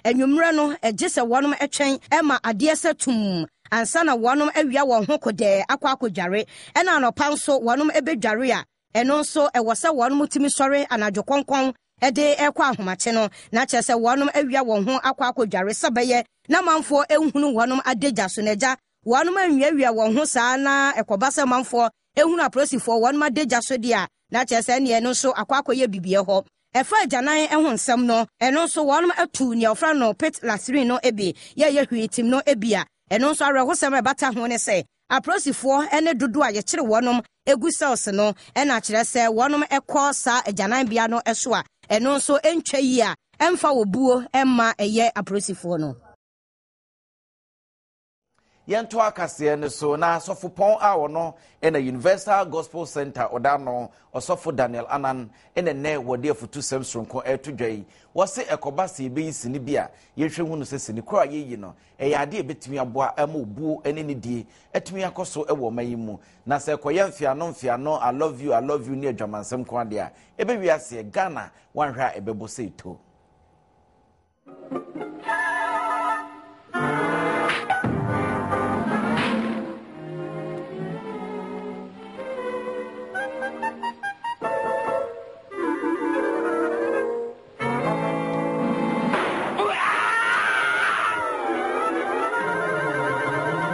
enwumre no egye se wonom etwen ema ade setum ansa na wonom awia won ho kodɛ akwadware ɛna anopa nso wonom ebedware a ɛno nso ɛwɔ sɛ wonom timi sɔre anadwo konkon ɛde ɛkɔ ahomache no na kyerɛ sɛ wonom awia won ho akwadware sɛbɛyɛ na manfo ehunu wonom adagya so n'agya wonom anwiawia won ho saa na ɛkɔba sɛ manfo ehunu apolisifoɔ wonom adagya so dia na kyerɛ sɛ ne no nso akwakoyɛ bibie hɔ ɛfa agyanan ɛho nsɛm no ɛno nso wonom atu ne ofra no pit lasrin no ebi yɛ hwitim no ebia ɛno nso awerɛhosɛm ɛbata ho ne sɛ apolisifoɔ ɛne dodo a yɛkyere wonom egu cells no ɛna kyerɛ sɛ wonom ɛkɔ saa agyanan bia no ɛso a ɛno nso ɛntwa yi a ɛmfa wobuo ɛma ɛyɛ apolisifoɔ no Yento Kasee ne so na sofo pon a ono na Universal Gospel Center odano osofo Daniel Anan ne wode afutu semsronko etudwai wose ekoba se be sini bia yehwe hu no se sini kora yeyi no ade betumi aboa ama obuo ene ne die etumi akoso ewo mayimu na se koye mfiano I love you ne adwamansem ko ade a ebe wiase Ghana wanhwa ebebo se ito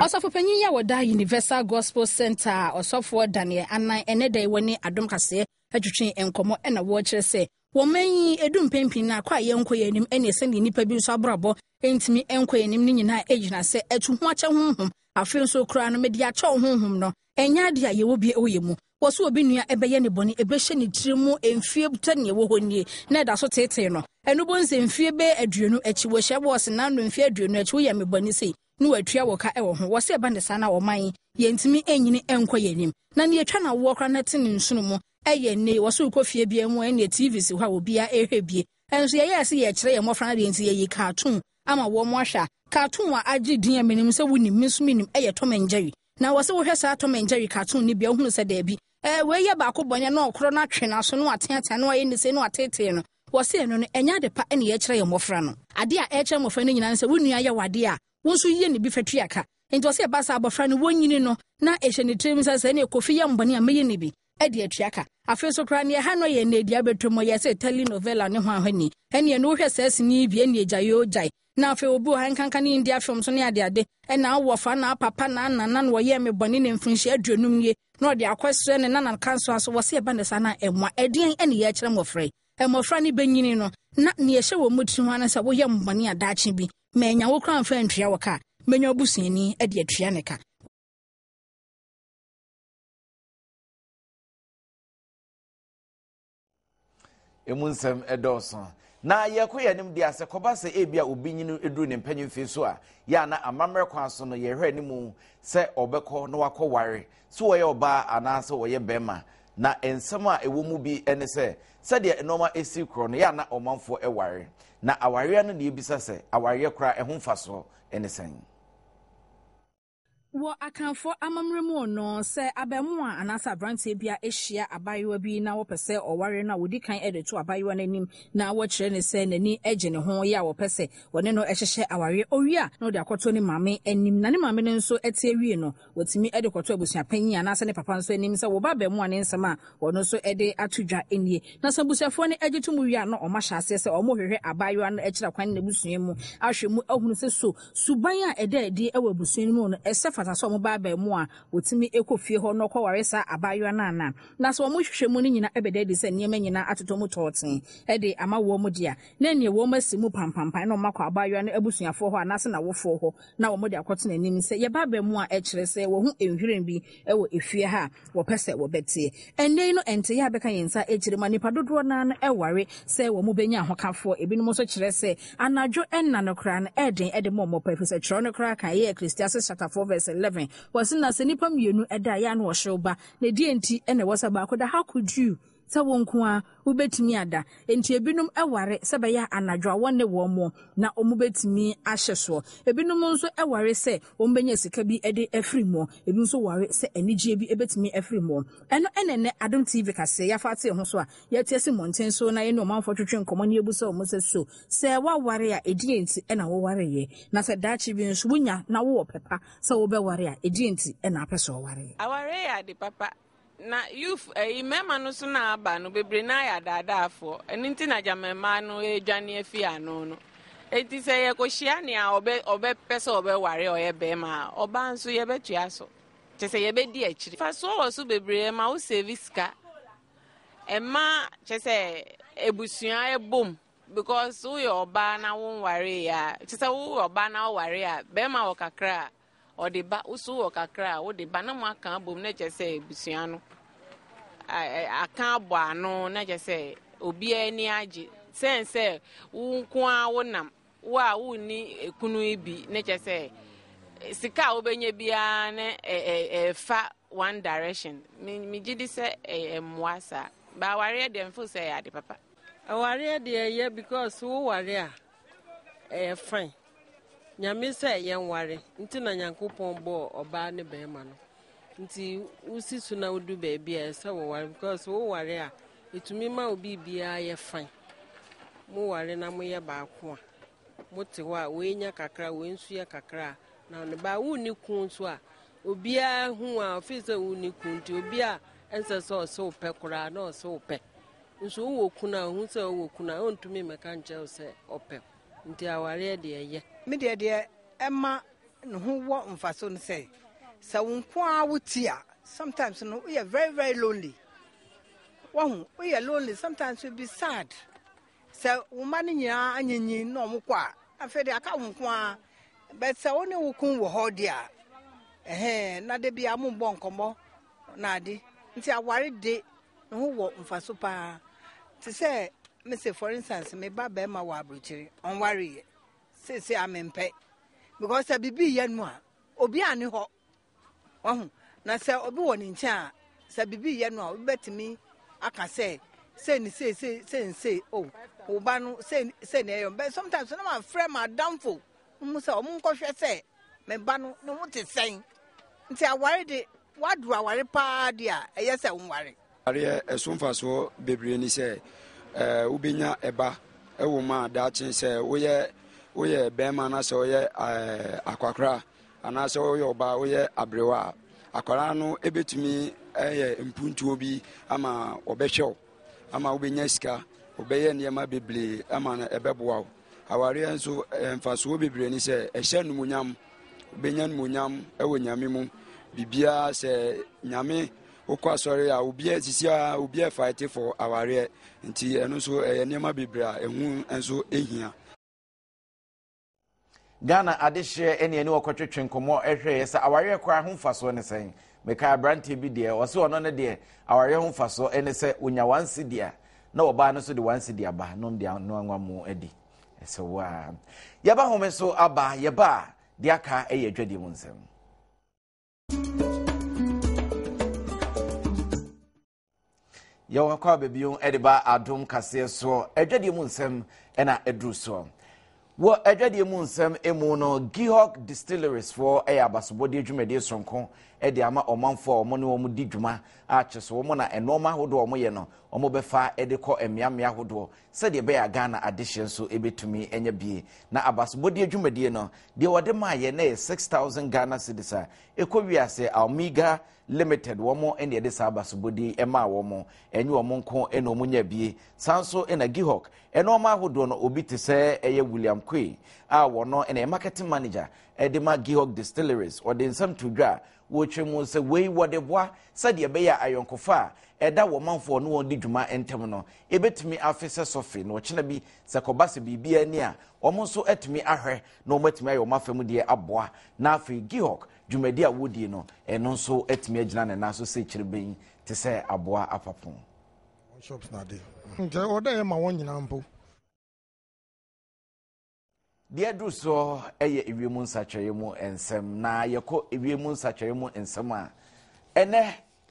Osofo panyin ya woda Universal Gospel Center osofo Daniel Anan ene dai woni Adom Kasee atwetwe enkomo na wo kire se wo manyi edum pempin na kwa ye nkoye nim ene se ni nipa bi so abrabo entimi enkoye nim ni nyina ejina se atu ho ache honhom afi so kura no media ache honhom no enya de a ye wo bi oyemu wo so obi nua ebeye ne boni ebehye ne tirimu emfie buta ne wo honie na da so tete no enu bonse emfie be aduonu achi wo hye bo se na no emfie aduonu achi wo ye me boni sei nu atua wo ka ewo ho wo se ba ne sa na wo man yentimi enyini enkoye nim na ne atwa na wo kra na te ne nsunu mu eye ne wo so kofie bia mu ene TV si ha obi a ehwebie enso ye yesi ye kire ye mofra na de nti ye cartoon ama wo mo ahwa cartoon a agi din amenim se wonim misuminim eye Tom and Jerry na wo se wo hwe sa Tom and Jerry cartoon ni bia hunu se da bi we ye ba ko bonya na okro na twe na so no ateata na ye ne se no atete no wo se no enya de pa ene ye kire ye mofra no ade a e kire mofra no nyina se wonu aye wade a wonso yie ne bi fatuaka enti wo se ba sa abofra no wonyini no na ehye ne trim se ne kofi ye mbone a meye ne bi edi atuaka afeso kra ne ha no ye na edi abetwemo ye se telenovela ne ho ahani ene no hwe sasini bi ene ejayo jai na afi obu han kankan ne India film so ne ade na wofa na papa na nana no ye me bone ne mfunhye aduonum ye na ode akwesre ne nana kanso aso wo se ba ne sa na emwa edien ene ye kire mofra emofra ne benyini no na ne ye hye wo mutiri ho na se wo ye mbone adache bi menya wo kran fa ntria wo ka menya obusuani ade atua ne ka emunsem edoso na yekoye nim dia se koba se ebia obinyinu eduru ne mpanyimfe so a ya na amamre kwa so no ye hwe nimu se obekọ na wakọ ware so wo ye oba anase wo ye bema na ensem a ewo mu bi ene se de enoma esi kro no ya na omanfo eware na aware no de ebisa se aware kra ehun faso ene sen wo akanfo amamremu no se abemu a anasa branche bia ehia abayewa bi na wo pese oware na wodi kan edeto abayewa nanim na wo kire ne se nani eje ne ho ya wo pese wone no ehyehye aware owia na odi akoto ne mame anim na ne mame ne nso ete awie no wotimi edekoto abusua panyin anasa ne papa nso anim se wo ba bemu ne nsema wono so ede atudwa enie na sabusuafo ne eje tumu wi a no omahya ase se omo hwehwe abayewa no ekira kwan na busua mu ahwemu ahunu se so suban a ede ewa abusua mu no esefa so mo ba mu a wotimi ekofie ho no kwaware sa abayo na so mo hwehwe mu ni nyina ebededi se niema nyina atoto mu toten ede ama wo mu dia na ne wo masimu pampampan no makwa abayo na abusuafo ho anase na wofo ho na wo mu dia kotena nim se ye ba mu a ekire se wo hu enhwiren bi ewo efie ha wo pese wo betie enne no ente ya beka yensa ekire ma nipa dodo na eware se wo mu benya ahokafo ebinom so kire se anadwo enna no kra na ede mo pa efise kire no kra kan ye Ecclesiastes chapter 4 verse 11 was na se nipa mienu eda ya na wo hyew ba na die nti ene wo sa ba ko da how could you sɛ wonko a wobetumi ada enti ebinom ɛware sɛ bɛyɛ anadwo wɔne wɔn na ɔmo betumi ahyɛ so ebinom nso ɛware sɛ ɔmo benya sika bi ɛde afiri mu ebi nso ware sɛ anigye bi ebetumi afiri mu ɛno ɛnɛnɛ Adom TV Kasee yafa ate ho so a yɛte ase mmɔnten so na yɛne ɔmanfo twetwe nkɔmɔ ne ebu sɛ ɔmo sɛ so sɛ waware a edi enti ɛna woware yɛ na sɛ daakye bi nso wonya na wo pepa sɛ wobɛware a edi enti ɛna apɛ sɛ ware aware ya de papa na youth mema no so na aba no bebre na ya dadaafo eni nti na jamema no edwane afi ano no enti sɛ yɛ kohia ne a obe pese obe ware oyɛ bema oba nso yɛ betua so te sɛ yɛ bedi akiri fa so wɔ so bebre ma wo service ka ema che sɛ ebusua ebom because wo yɛ oba na wo ware ya te sɛ wo oba na wo ware ya bema wo kakra o de ba usu wo kakra wo de ba na mo aka bom na che se busua no aka abo ano na che se obi ani age sense wo nko a wo nam wo a wo ni ekunu ibi na che se sika wo benye bia na fa one direction mi gidi se moasa ba ware de mfo se ya de papa aware de ye because wo ware a fine nyame sɛ yɛn ware nti na Nyankopɔn bɔ oba ne bɛrima no nti usi so na wodu baabi a sɛ wo ware because wo ware a etumi ma obi bia yɛ fan mo ware na mo yɛ baako a mo te hɔ a we nya kakra we nsu yɛ kakra na ne ba wo ni kun so a obi a hu a ofi sɛ wo ni kun ti obi a ɛnsɛ sɛ ɔsɛ opɛ kora na ɔsɛ opɛ nso wo kuna hu sɛ wo kuna ontumi meka nkyɛ sɛ opɛ nti aware de yɛ me de Emma no ho wo mfaso no say wonko a wotia sometimes no we are very very lonely we are lonely sometimes we be sad say woman nya anyenyi no omko a afede aka wonko a but say woni wokun wo ho dia na de bia mo bo nkomo na ade nti aware de no ho wo mfaso pa ti say me say for instance me ba be ma wa abrochiri on worry say amempe because bibi ye no a obi ani ho na say obi woni nche a say bibi ye no a obetimi aka say oh oba no say na yo but sometimes no my friend my downfall mu say omu nkwohwe say me ba no no wote sen nti aware de wadu aware pa de a eye say wonware are esumfa so bebre ni say ubenya eba ewo ma daachi say woyɛ bɛrima na sɛ woyɛ akwakra ana sɛ woyɛ ɔba woyɛ abrewa akwara no ebetumi ɛyɛ mpuntuo bi ama ɔbɛhwɛw ama wobɛnya sika wobɛyɛ nneɛma bebree ama no ɛbɛboa wo aware nso mfasoɔ bebree ni sɛ ɛhyɛ numunyam wobɛnya numunyam ɛwɔ nyame mu bibia sɛ nyame wokɔ asɔre a obiara sisi a obiara fight for aware nti ɛno nso ɛyɛ nneɛma bebree a ɛho nso ehia Ghana adehye ene ani okotwetwe nkomo ehwe se aware kwa ho mfaso ne sen meka brante bi de o se ono ne de aware ho mfaso ene se onya wansi dia na oba no so de wansi dia ba no de no anwa mu edi ese wa yaba home so aba yaba de aka eye dwade mu nsem yawa kwa bebion ediba Adom Kasee so edwade mu nsem ena edru so wo adwade mu nsem emu no Gihok Distilleries for abasobode adwumade sonko ede ama omanfo omo ne omo di dwuma a kyeso omo na enoma hodo omo ye no omo befa ede kɔ emiamia hodo se de be ya Ghana adehye so ebetumi enya bie na abasobode adwumade no de wode ma ye na 6000 Ghana cedis a ekowiase Omega Limited womo ene de sa abasobode ema womo enye womo nko ene omo nya bie sanso ena Gihok enoma hodo no obi te se eye William Kwe a wono ene marketing manager edema Gihok Distilleries ode nsam tudwa wo twemu se wei wode boa sade be ya ayonkofa eda wo manfo no won di dwuma entem no ebetumi afese sofi no kyena bi se kobase bibia ani a omo so etumi ahwe na omo etumi ayo mafam de aboa na afi Gihok dwumadi a wodi no eno so etumi agina ne na so se kyereben te se aboa apapon shops na dey nje oda e ma won nyina mpo de du so eye ewiemu nsachwemu ensem na yeko ewiemu nsachwemu ensem a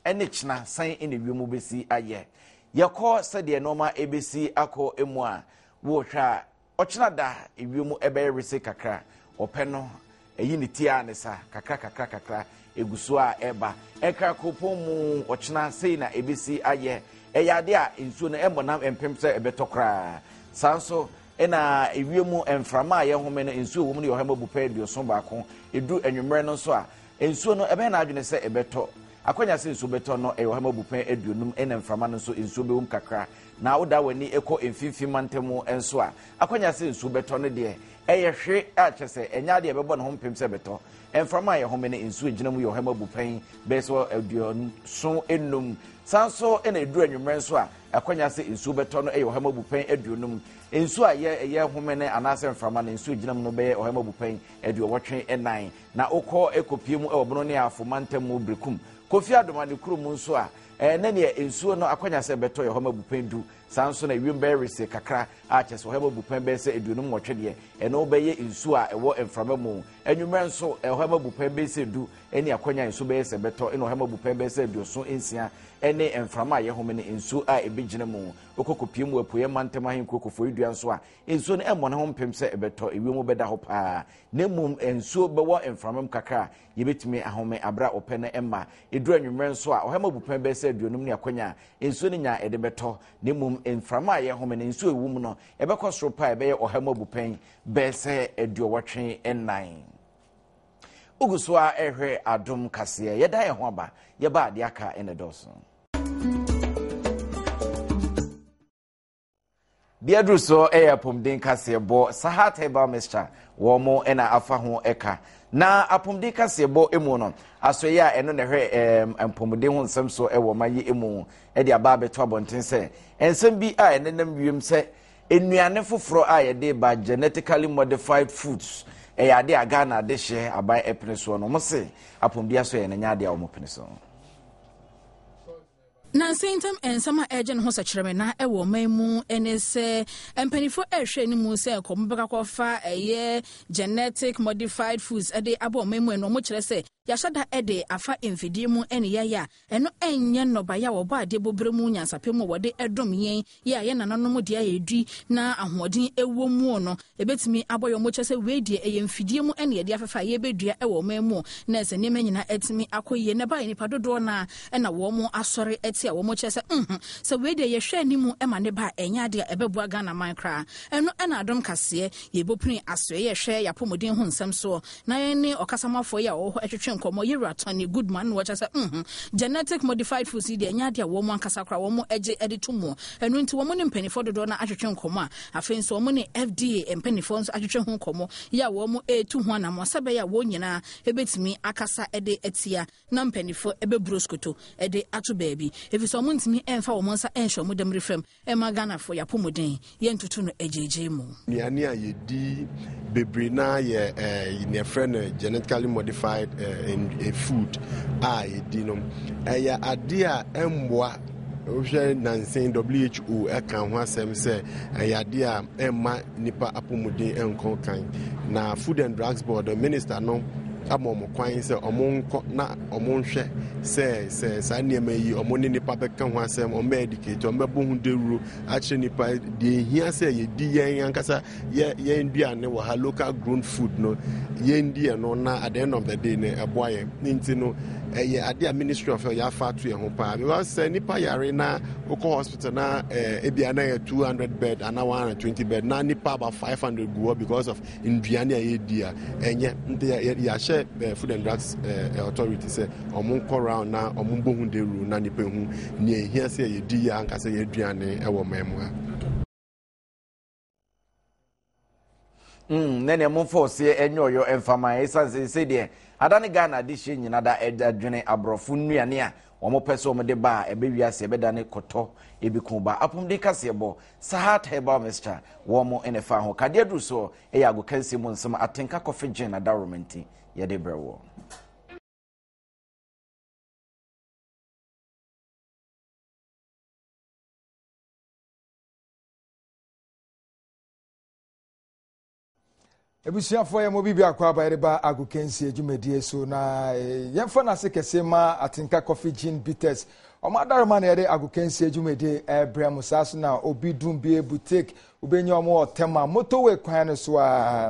ene kyna san ene ewiemu besi aye yɛkɔ sɛdeɛ nɔɔma ebesi akɔ emu a wo hwa ɔkyena da ewiemu ɛbɛyɛ rese kakra ɔpɛ no eyi ne tia ne sa kakra eguso a ɛba ɛkra kopon mu ɔkyena sei na ebesi ayɛ ɛyade a nsuo no ɛmbɔnam empem sɛ ɛbɛtɔ kraa sanso ena ewiemu emframa a yɛhome no nsuo wɔ mu ne yɛhama bupa aduoso baako edu enwumere no so a nsuo no ɛbɛn na adwene sɛ ɛbɛtɔ akonya sɛ nsuo bɛtɔ no ɛyɛhama bupa aduonum ena emframa no so nsuo bɛwum kakra na woda wani ekɔ emfimfi mantemu enso a akonya sɛ nsuo bɛtɔ no deɛ ɛyɛ hwe a kyɛ sɛ ɛnya deɛ ɛbɛbɔ ne ho mpem sɛ bɛtɔ emframa a yɛhome no nsuo gyina mu yɛhama bupa bɛso aduonso enum sanso ena edu enwumere nso a akonya sɛ nsuo bɛtɔ no ɛyɛhama bupa aduonum nsuo a ɛyɛ home ne anase mframa ne nsuo gyina mu no bɛyɛ ɔhama bupan aduɔwɔtwe ɛnan na okɔ ekopie mu ɛwɔ bono ne afomantam mu brekum kofi adoma ne kuro mu nso a ne ne nsuo no akwanya sɛ bɛtɔ yɛ ɔhama bupan du sanso na wiem bɛyɛ rese kakra a kyɛ sɛ ɔhama bupan bɛyɛ sɛ aduonum wɔtwe deɛ ɛno bɛyɛ nsuo a ɛwɔ mframa mu enwumere nso ɔhama bupan bɛyɛ sɛ du ɛne akwanya nsuo bɛyɛ sɛ bɛtɔ ɛne ɔhama bupan bɛyɛ sɛ aduoso nsia ɛne mframa a yɛhome ne nsuo a ɛbɛgyina mu okokopie mu apuye mantem ahenko kofo idua nso a nsuo no ɛmmɔ ne ho mpem sɛ ɛbɛtɔ ewie mu bɛda hɔ paa na mmom nsuo bɛwɔ mframam kakra yɛbɛtumi ahome abra ɔpɛ no ɛma edura nwumere nso a ɔhama bupan bɛyɛ sɛ aduonum ne akwanya nsuo no nya ɛde bɛtɔ na mmom mframa a yɛhome ne nsuo ewu mu no ɛbɛkɔ soro paa ɛbɛyɛ ɔhama bupan bɛyɛ sɛ aduɔwɔtwe ɛnan oguso a ɛhwɛ adom kaseɛ yɛda yɛ ho aba yɛba ade aka ɛne dɔso Biadru so apomden kasebo sahat heba mixture womo ena afa ho eka na apomden kasebo emu no asoye a eno ne hwe apomden ho nsem so ewo maye emu e de aba beto abonten se ensem bi a enenam wiem se enuane foforo a ye de ba genetically modified foods e ya de aga na de hye aban epene so no mo se apomden so ye na nya de a wo pene so na sentam ensama eje no hosakyereme na ewo maimu enese empanifo ehwe ni mu se kombeka kofa eye genetic modified foods ede abo maimu eno mo kyere se yashada ede afa emfidie mu ene ya eno enye noba ya wo ba ade bobremu nyansapem wode edom yen ya ye nananom de ayedui na ahoden ewo mu no ebetimi aboyo mo kyere se wedie eye emfidie mu ene ye de afafa ye bedua ewo maimu na se nema nyina etimi akoye ne ba nipa dodo na ena wo mo asore a wo mo chese so we de ye hwe ni mu ema ne ba enya de ebebua Ghana man kra eno ena Adom Kasee ye bopuni aso ye hwe ya pomodin ho nsem so na ye ne okasamafo ye wo etwetwe nkomo ye ratani goodman wo chese genetic modified foods de enya de wo mo ankasa kra wo mo eje editumo eno nti wo mo ne mpanifo dodo na atwetwe nkomo a afen so wo mo ne FDA mpanifo nso atwetwe ho nkomo ya wo mo etu ho na mo sebe ya wo nyina ebetimi akasa ede etia na mpanifo ebebroskoto ede atu baabi so muntimi emfa wo monsa enhwe mo dem refem e magana fo ya pomodin ye ntutu no ejeje mu niane a yedi bebre na ye ne friend genetically modified food a yedi no ya ade a emboa ohwe nansen WHO eka ho asem se ya ade a emma nipa apomodin enko kan na Food and Drugs Board minister no amomo kwan se omonko na omonhwe se sa niema yi omoni nipa beka ho asem o medicate o mebo hu dewuro ache nipa de hia se ye di yen ankasa ye nduane wo ha local grown food no ye ndie no na at the end of the day ne eboye nti no eye ade a Ministry of Health ya fa to ye ho pa because se nipa yare na ukọ hospital na ebia na 200 bed and 120 bed na nipa about 500 go because of nduane a ye di a enye nti ya Food and Drugs Authority say omunko round na omumbo hu deru na nipa hu ne ehia se ye di ya anka se ye duane e wo memu ha nene mumfo se enyoyo emfama esanse se de adane Ghana de hye nyina da adwene abrofu nnuane a omo pese omo de ba ebe wiase ebe da ne koto ebiku ba apomde kasebo sahat heba mixture wo mo enefa ho kade duru so eyago Kasee mu nsem atenka coffee gin na da romanti ye de brewo Ebusuafo ya mo bibi akwa ba ba ago Kasee adwumadie so na yemfa na se kese ma atenka coffee gin bitters omadarama na yede agokensi adwumede ebrem saso na obi dumbie boutique ubenye omo tema motorway kwan no so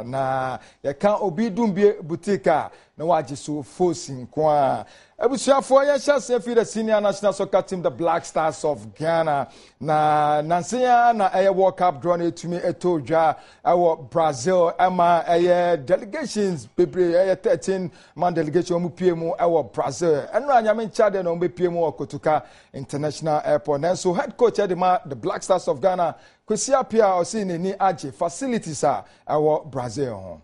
na yeka obi dumbie boutique na waje so fosin kwa abusuafo ya chase fi the senior national soccer team the Black Stars of Ghana na nansia na World Cup draw na etumi etodwa Brazil ama delegations bebre 13 man delegation mu piemu Brazil eno anyame nchade na mbe piemu Kotoka International Airport na so head coach the Black Stars of Ghana Kasee apia Osei ni age facilities Brazil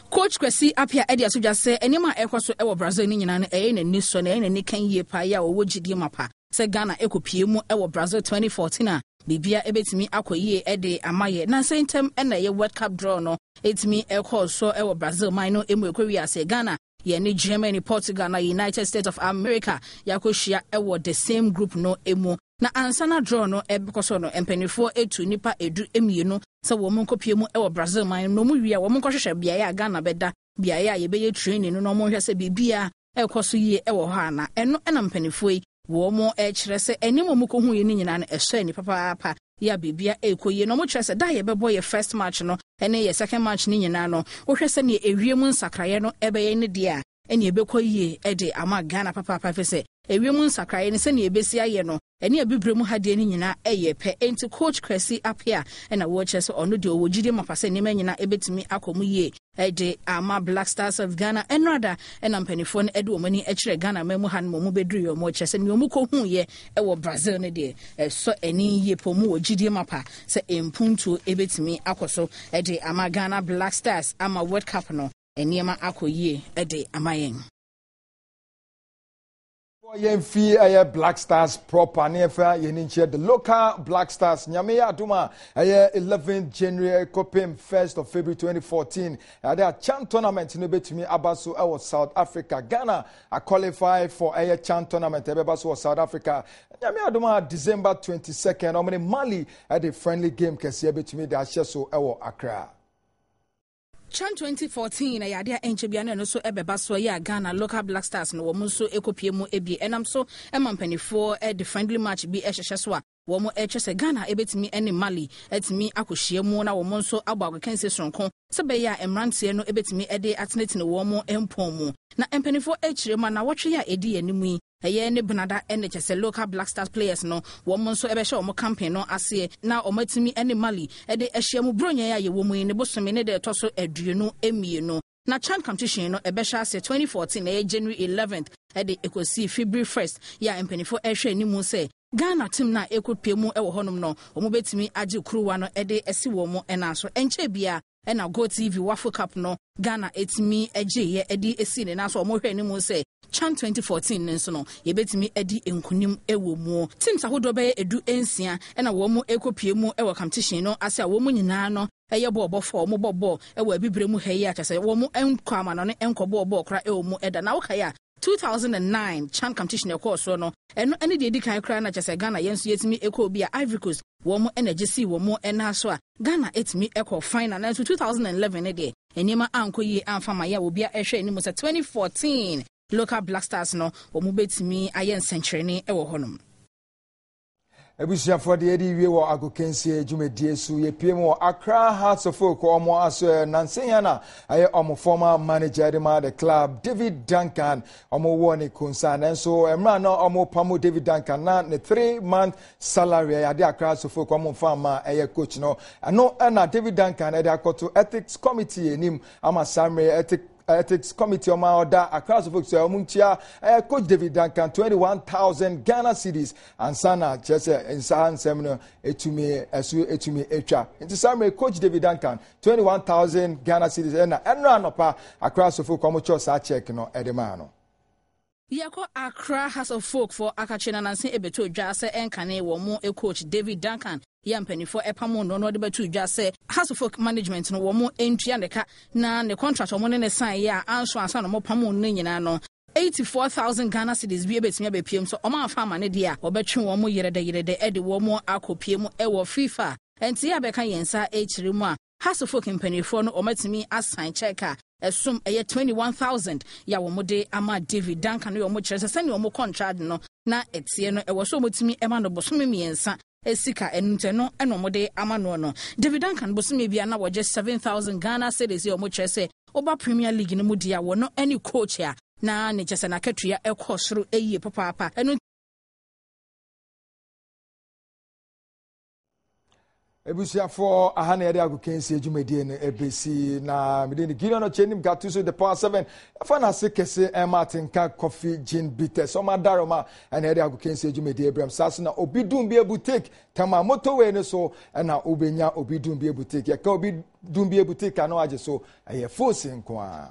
Coach Kasee apia Edia so just say enema ekoso Brazil ni nyina no na ni so na ni kan yie pa ya wo gidi mapa se Ghana ekopie mu Brazil 2014 bibia ebetimi akoyie ede amaye na sentem na ye World Cup draw no etimi ekoso Brazil man no emu ekwi ase Ghana ye ni Germany, Portugal na United States of America yakohia the same group no emu na ansana draw no ebikoso no empanifo etu nipa edu emienu se wo nkopie mu Brazil man no mu wia wo nkɔhwehwɛ bia ya Ghana beda bia ya ye beye training no mo hwɛ se bibia ekoso yie wɔ hɔ ana ɛno ɛna mpanifo yi wo mo kyerɛ se enimo mu ko hu ye ni nyina no ɛhwɛ ni papa ya bibia ekoye no mo kyerɛ se da ye bɛbɔ ye first match no ɛne ye second match ni nyina no wo hwɛ se ne ewie mu nsakraye no ɛbɛyɛ ne dia ɛne ebɛkɔyie ɛde ama Ghana papa fɛ se ewie mu nsakraye ne se ne ebesi aye no ɛne abibre mu hade ni nyina ɛyɛ pɛ enti coach Kasee apia ɛna wo kyerɛ se ɔno de owogide mapase ne nyina ebetimi akɔmu yie ɛde ama Black Stars of Ghana ɛnrada ɛna mpanifo no ɛde omani ɛkyerɛ Ghana mamu han mo bedru yo mo kyerɛ se ne omu ko hu ye ɛwɔ Brazil ne de ɛso ɛni yie pomu wogide mapa se empuntu ebetimi akɔso ɛde ama Ghana Black Stars ama World Cup no eniema akoyie ɛde ama yɛn Yemfi Black Stars proper nefa yeninche the local Black Stars nyame aduma 11th January Copim 1st of February 2014 there CHAN tournament no betumi abaso South Africa Ghana a qualify for CHAN tournament ebebaso South Africa nyame aduma December 22nd omene Mali at the friendly game Kasee betumi da hyeso Accra CHAN 2014 na yade enche bia no so ebeba so ya Ghana local Black Stars no wo so ekopie mu ebie enam so emampanifo the friendly match bi ehhehye so a wo mo se Ghana ebetimi ene Mali etimi akohie mu na wo mo so abo akokense sonko se be ya emrantie no ebetimi ede atenetine wo mo empon mu na empanifo echire ma na wotwe ya edi animu eye ne benada ene chese local Black Stars players no wo mo so ebehye wo mo campaign no ase na o matimi ene Mali ede ehye mu bronya ya ye wo mu ne bosome ne de toso aduonu emienu na CHAN competition no ebehye ase 2014 na January 11th ede ekosi February 1st ya empanifo ehwe animu se Ghana team na ekopie mu ewo honom no omo betimi age kruwa no ede esi wo mo ena so enche bia ena Go TV Waffle Cup no Ghana etimi age ye ede esi ne na so omo hwe animu se CHAN 2014 nso no ye betimi edi enkunim ewo mu teams ahodo be edu ensia ena wo mo ekopie mu ewo competition no ase a wo mo nyina no eye bɔbɔ fɔ mo bɔbɔ ewo abibre mu hɛyi atase wo mo enkɔ ama no ne enkɔ bɔbɔ kra ewo mu eda na wo kaya 2009 CHAN competition ekɔ so no eno ene de edi kan kra na chese Ghana yenso yetimi ekɔ bi a Ivory Coast wo mo energy si wo mo ena so a Ghana etimi ekɔ final na 2011 ne de enima anko yi amfa ma ya obi a ehwe ni mo 2014 local Black Stars no wo mo betimi ayen century ewo honom Ebusiafo de edi wie wo agokensie dwumedie su ye piem wo Accra Hearts of Oak omo aso nansenya na aye omo former manager the club David Duncan omo woni concern enso emra na omo pamo David Duncan na ne 3-month salary ya de Accra Hearts of Oak omo fama aye coach no ano na David Duncan e de akoto ethics committee enim ama Samre ethics committee on my order across the folks coach David Duncan 21,000 Ghana cedis and sana just in San seminar etumi etwa into summary coach David Duncan 21,000 Ghana cedis and run up across the folk come check no edemano Yako Accra House of Folk for Akachina Nancy Ebeto Jase Enkane wo mo coach David Duncan yampenifo epamo no de betu Jase House of Folk management no wo mo entria ndeka na ne contract wo ne sign ya anso ansa no mo pamo no nyina no 84,000 Ghana cedis bi ebetimi abepiem so o ma fa ma ne dia obetwe wo mo yerede ede wo mo akopiem ewo FIFA enti ya beka yensa echiri mu a House of Folk mpanifo no omatimi assign check esum 21,000 ya wo mode ama David Duncan yo mo kyerɛ sɛ ne wo mo contract no na etie no ɛwɔ so motimi ɛma no bosome miensa esika enute no ɛno mo de ama no David Duncan bosome bia na wɔgye 7,000 Ghana cedis yo mo kyerɛ sɛ oba Premier League no mu dia wo no any coach ya na ne kyerɛ sɛ na katua ɛkɔ soro ɛyie papa ɛno Ebusiafo ahana yɛde agokensi adwumadie no ebesi na mede ne Gideon no chenim gatu so the power 7 afa na se kese Martinka coffee gin bitters o madaroma ana yɛde agokensi adwumadie Abraham sase na obi dum bi ebutik tama motorway ne so na obenya obi dum bi ebutik yɛka obi dum bi ebutik ano agye so ɛyɛ force nko a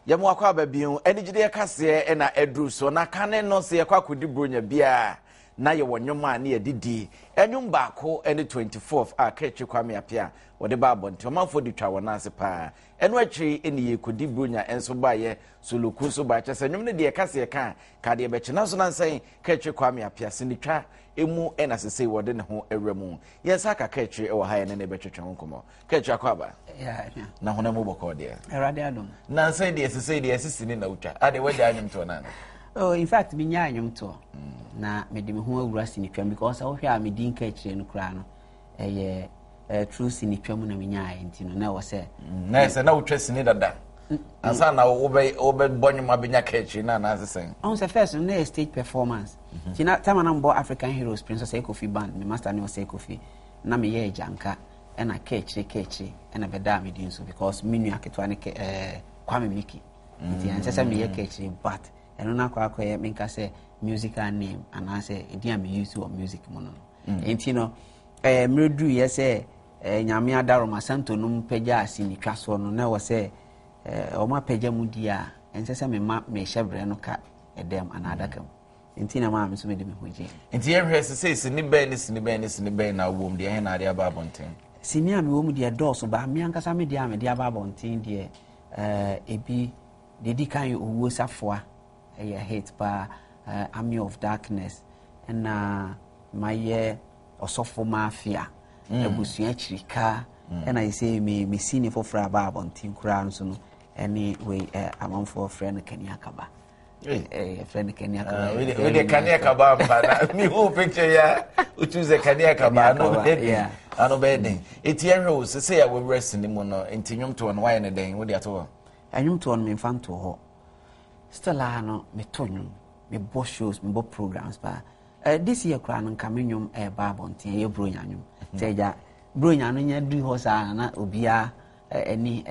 Yamu akwa babiun enigide Kasee na edru so na kane no se yakwa kodi bronya bia na ye wonwoma na ye didi enwum baako ene 24th a kechi kwame apia wode ba abonte omafo di twa wona ase pa eno akyi eni ye kodi bronya enso ba ye soloku so ba kyese enwum ne de Kasee ka de be kyena so na nsan kechi kwame apia sinitwa emu ena sese wode ne ho ewremu yensa ka kechi e wo ha ye ne be twetwe nkomo kechi akwaba yeah na hona mu boko de erade adom na nsan de sese de sisi ni na utwa ade waja anyum to na oh in fact me nya anyum to na me de me ho awura sinitwa because I hwe a me din kechi no kra no eye true sinitwa mu na me nya enti no na wo se na se na utwa sini dada ansa na obe bonyum abenya kechi na na sesen on se first na stage performance tina time na mbo African Heroes Princess Ekofi band me master ne Osei Ekofi na me ye janka ena kechi ena beda me din so because menu aketwa ne kwame miki nti anse se me ye kechi but eno na kwa ye me nka se musical name and I say idia me use of music mono nti no mredu ye se nyame adaroma santo no mpagya asini twa so no na wo se o ma pagya mu dia ense se me ma me hyebre no ka edem anadaka nti na ma me so me de me hoje nti ye hwe se sini ben na wom de he na de aba bonten sini a me wom de dɔɔso ba me ankasa me de a me de aba bonten de ebi dedi kan owo safoa eye hate pa Army of Darkness na my osofo mafia ebusua chirika and I say me senior for fraba bontin kura so no any way among for friend Kenya Kaba friend Kenya Kaba we the Kenya Kaba pa me who picture ya we choose the Kenya Kaba no yeah ano be etienwe so say we rest ni mo no entinyum to no why na den we dey ato anyum to no me fan to ho still no me tonum me bo shows me bo programs ba this year kra no kamenyum ba bonten ye bronyanyum teja bronyanu nya du ho sa na obia any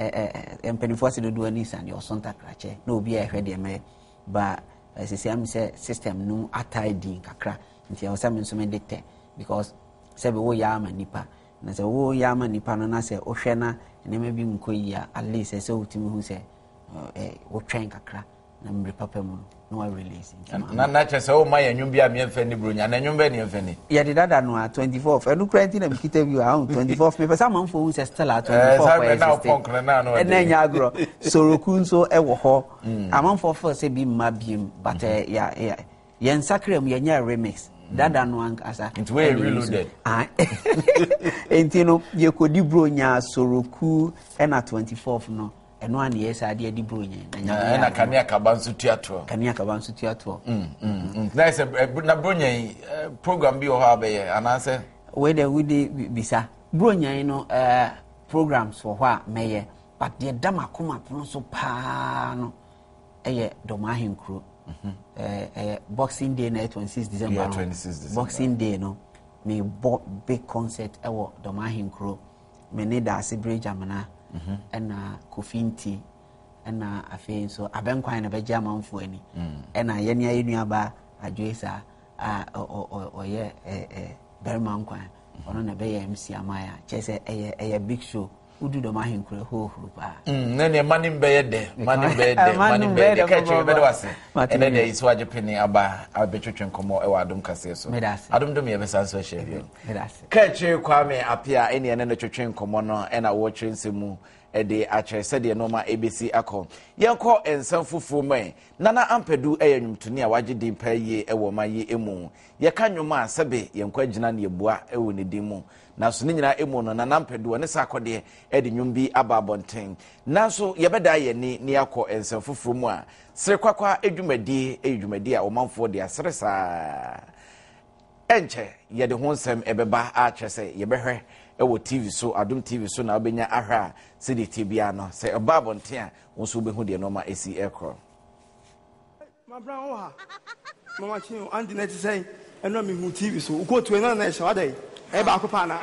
empenifo se do ani san your sonta krache na obia ehwe de me ba sesiam se system no ataidi kakra nti o sam nso me dete because se be wo ya ma nipa na se wo ya ma nipa no na se o hwe na ne ma bi nkoyi ya at least se otimi hu se wo twen kakra na mre papa mu no wa release na chese o ma yanyum bia me mfa ni bronya na nyum be ne mfa ni ya de dada no 24th enu kranti na mkita bi a 24th me pesa manfo hu se stella 24th na punk na no e na nya agro soroku nso e wo ho amanfo for se bi ma biem but ya yen sakram ya nya remix dada no asa it way reloaded entino ye kodi bronya soroku e na 24th no eno an yes ade di bronya na na Kania Kaba nso tuato na se na bronya program bi o ha be ye anase we dey bisa bronya no programs for hwa meye but the damakoma so pa no eye domahinkro Boxing Day na 26 December yeah, 26 December Boxing Day no me big concert ewo domahinkro me ne da Bridge amana ena kofinti ena afei so abenkwan na beja manfo ani ena ye ne ayenu ba adwesa oye barima nkwan ono na be ya MC amaya chese eye big show udu do mahinkure ho pa na ne manim be de keche be de wase ene de iso agepeni aba abetwetwe nkomo e wa Adom Kasee so Adom dom ye be sanso share keche kwame apia ene ne twetwe nkomo no ena wo kyensemu ɛde akyerɛ sɛdeɛ nɔɔma ABC akɔ yɛnkɔ nsɛm foforɔ mu nana ampedu ɛyɛ nnwomtoni a wagye din pa yie ɛwɔ ma yi emu yɛka nnwom a sɛbe yɛnkɔ agyina ne yɛbua ɛwɔ ne din mu nanso ne nyinaa emu no nana ampedu ne sa akɔdeɛ ɛde nnwom bi aba abɔnten nanso yɛbɛda yɛ ni akɔ nsɛm foforɔ mu a sere kwakwa edwumadie a ɔmanfoɔ de asere saa ɛnkyɛ yɛde ho nsɛm ɛbɛba akyerɛ sɛ yɛbɛhwɛ ɛwɔ TV so Adom TV so na wobɛnya ahwɛ a sɛde tibia no sɛ ɛba abɔnten a wo nso wobɛhu deɛ nɔɔma ɛsi ɛkorɔ mabra wo ha mama chin andi na ti say eno mi hu TV so uko to na na ehwa dai e ba ko pa na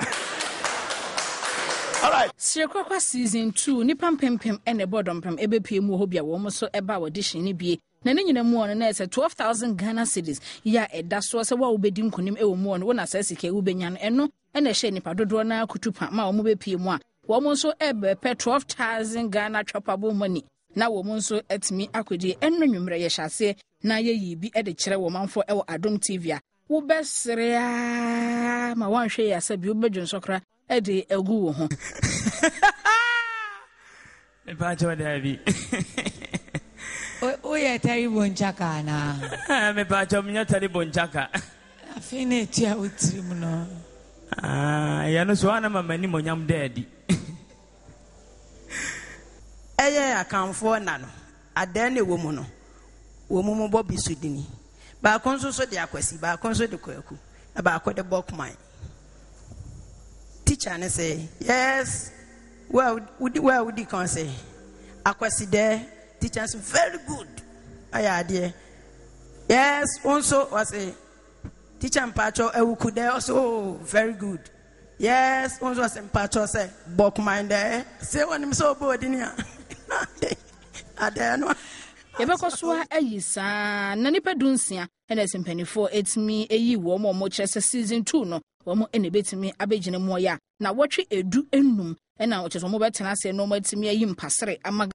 all right Sirekwakwa season 2 nipa mpempem ene bodompem ebepie mu ho bia wo mo so eba audition ni bie na ne nyina mu ono na ese 12,000 Ghana cedis ya eda so se wa obedi nkonim ewo mu ono wona sa sika ubenya no eno ena hye nipa dodo na kutupa ma wo mo bepie mu a wo mo so ebe pe 12,000 Ghana choppable money na wo mo nso atimi akwedi eno nwumre ye hyase na ye yi bi de kire wo manfo ewo Adom TV a wo besre a ma wanhwe ya sabi wo bedwon sokra ede egu wo ho e ba jo da bi o ye tari bonchaka na me ba jo mnya tari bonchaka afine tia utrim no ya no so ana mama ni monyam daadi eye akanfo na no adan na wo mu no wo mu bo bisudini ba konso so de akwasi ba konso de kwaku na ba akode bokman teacher ne say yes well would can say akwasi there teacher is very good aya there yes also was a teacher mpacho ewuku there also very good yes also was mpacho say bokman there say when him so bodinia adeno yebekoswa ayisa na nipa dunsia ena sempanifo etimi eyi wo mo kyerese season 2 no wo mo ene betimi abegyina mo ya na wotwe edu enum ena ocheso mo betena se no mo etimi ayi mpasere ama